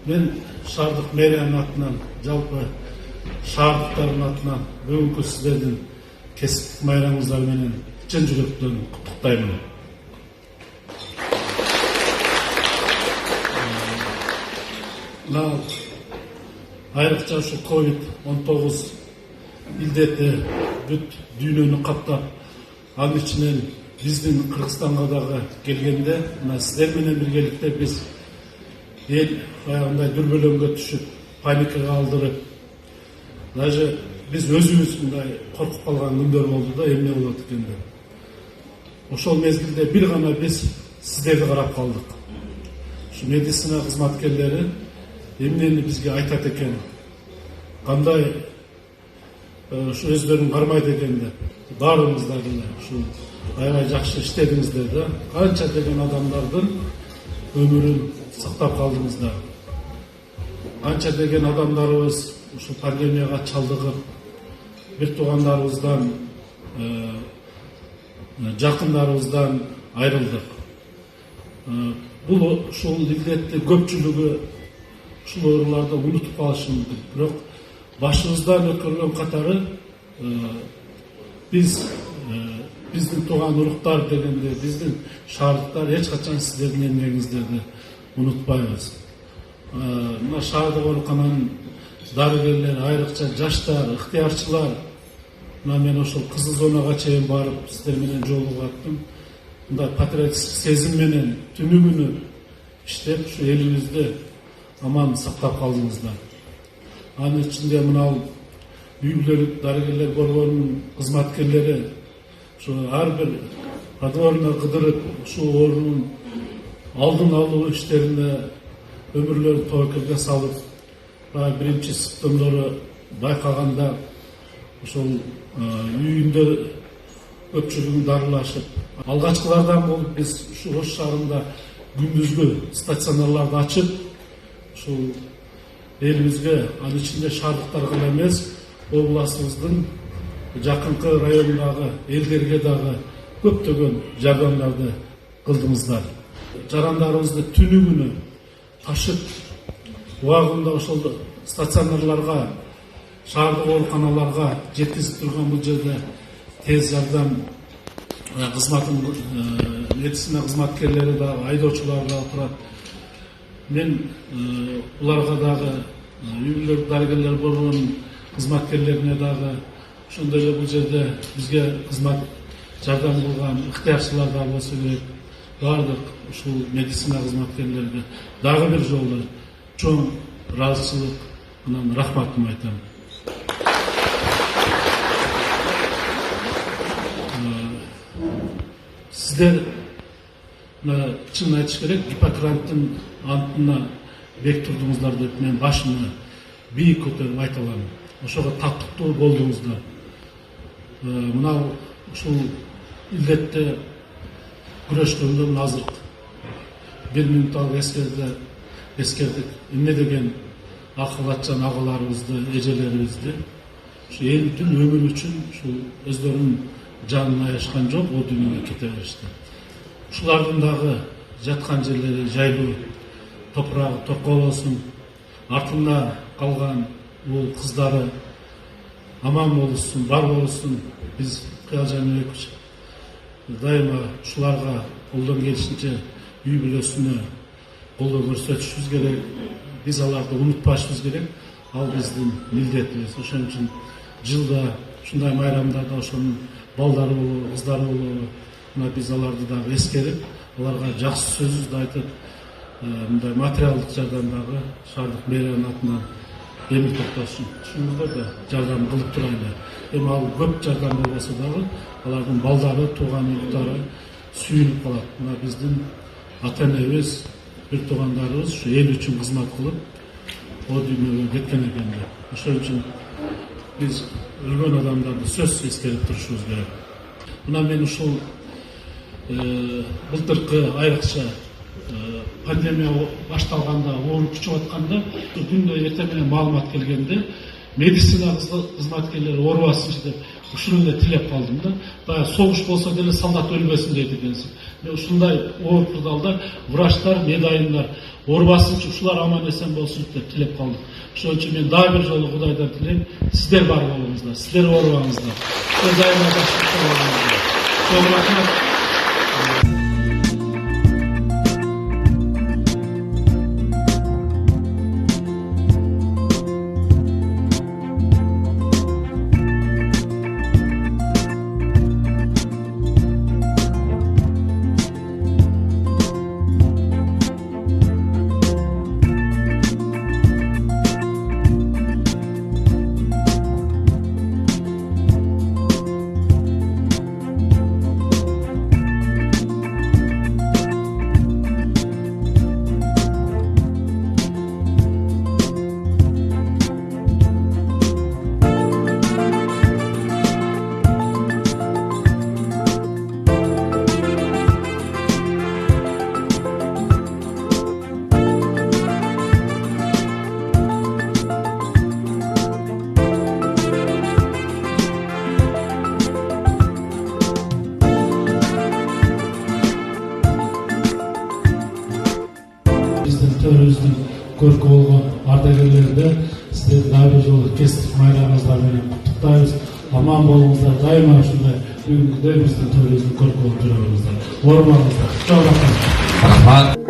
Мен шаардык мэриянын атынан, жалпы шаардыктардын атынан бүгүнкү сиздердин кесиптик майрамыңыздар менен чын жүрөктөн куттуктаймын. Айрыкча ушу COVID-19 илдети бүт дүйнөнү каптап, анын ичинен биздин Кыргызстанга дагы келгенде, мына сиздер менен биргеликте биз эл аягындай дүрбөлөңгө түшүп, паникага алдырып, даже биз өзүбүз мындай коркуп калган күндөр болду да, эмне болот экен деп. Ошол мезгилде бир гана биз сиздерди карап калдык. Ушу медицина кызматкерлери эмнени бизге айтат экен, кандай ушу өздөрүн кармайт экен деп, баарыңыздар эле ушу аябай жакшы иштедиңиздер да. Канча деген адамдардын өмүрүн сактап калдыңыздар. Канча деген адамдарыбыз ушу пандемияга чалдыгып, бир туугандарыбыздан, жакындарыбыздан айрылдык. Бул ушул илдетти көпчүлүгү ушул ооруларды унутуп калышы мүмкүн. Бирок башыбыздан өткөргөн катары биздин тууган уруктар дегенде, биздин шаардыктар эч качан сиздердин эмгегиңиздерди унутпайбыз. Мына шаардык оорукананын дарыгерлери, айрыкча жаштар, ыктыярчылар, мына мен ошол кызыл зонага чейин барып сиздер менен жолугаттым. Мындай патриотикдик сезим менен түнү күнү иштеп, ушу элибизди аман сактап калдыңыздар. Анын ичинде мынау үй бүлөлүк дарыгерлер борборунун кызматкерлери ушу ар бир подворно кыдырып, ушул оорунун алдын алуу иштерине өмүрлөрүн тобокелге салып, биринчи симптомдору байкаганда ошол үйүндө көпчүлүгү дарылашып, алгачкылардан болуп биз ушу Ош шаарында күндүзгү стационарларды ачып, ушул элибизге, анын ичинде шаардыктарга эле эмес, областыбыздын жакынкы райондагы элдерге дагы көптөгөн жардамдарды кылдыңыздар. Жарандарыбызды түнү күнү ташып, убагында ошол стационарларга, шаардык ооруканаларга жеткизип турган бул жерде тез жардам медицина кызматкерлери дагы, айдоочулар дагы турат. Мен уларга дагы, үй бүлөлүк дарыгерлер борборунун кызматкерлерине дагы, ошондой эле бул жерде бизге кызмат жардам кылган ыктыярчылар да болсо керек, баардык ушул медицина кызматкерлерине дагы бир жолу чоң ыраазычылык менен рахматымды айтам. Сиздер чын айтыш керек, Гиппократтын антына бек турдуңуздар деп мен башымды бийик көтөрүп айта алам. Ошого таттыктуу болдуңуздар. Мынау ушул илдетте күрөшкөндөн азыркы бир минутталык эскердик. Эмне деген акыл атчан агаларыбызды, эжелерибизди ушу эл үчүн, өмүр үчүн ушул өздөрүнүн жанын аяшкан жок, о дүйнөгө кете беришти. Ушулардын дагы жаткан жерлери жайлуу, топурагы торко болсун, артында калган бул кыздары аман болушун, бар болушун. Биз Кыял Жаныбекович дайыма ушуларга колдон келишинче үй бүлөсүнө колдоо көрсөтүшүбүз керек. Биз аларды унутпашыбыз керек. Ал биздин милдетибиз. Ошон үчүн жылда ушундай майрамдарда ошонун балдары болобу, кыздары болобу, мына биз аларды дагы эскерип, аларга жакшы сөзүбүздү айтып, мындай материалдык жардам дагы шаардык мэриянын атынан эми токтошун, ушуңуздар да жардам кылып турайлы. Эми ал көп жардам болбосо дагы алардын балдары, тууган уруктары сүйүнүп калат. Мына биздин ата энебиз, бир туугандарыбыз ушу эл үчүн кызмат кылып, о дүйнөгө кеткен экен деп. Ошон үчүн биз өлгөн адамдарды сөзсүз эскерип турушубуз керек. Мына мен ушул былтыркы айрыкча пандемия башталганда, оору күчүп атканда, күндө эртең менен маалымат келгенде, медицина кызматкерлери оорубасынчы деп ушуну эле тилеп калдым да. Баягы согуш болсо деле солдат өлбөсүн дейт экенсиз. Ушундай ооруп калда врачтар, медайындар оорубасынчы ушулар аман эсен болсун деп тилеп калдык. Ошон үчүн мен дагы бир жолу Кудайдан тилейм, сиздер бар болуңуздар, сиздер оорубаңыздар. Кудайга башчылык кылыңыздар. Чоң рахмат. Биздин төрүбүздүн көркү болгон ардагерлерди сиздерди дагы бир жолу кесип майрамыңыздар менен куттуктайбыз. Аман болуңуздар, дайыма ушундай бүгүнкүдөй биздин төрүбүздүн көркү болуп жүрө бериңиздер. Оорубаңыздар. Чоң рахмат.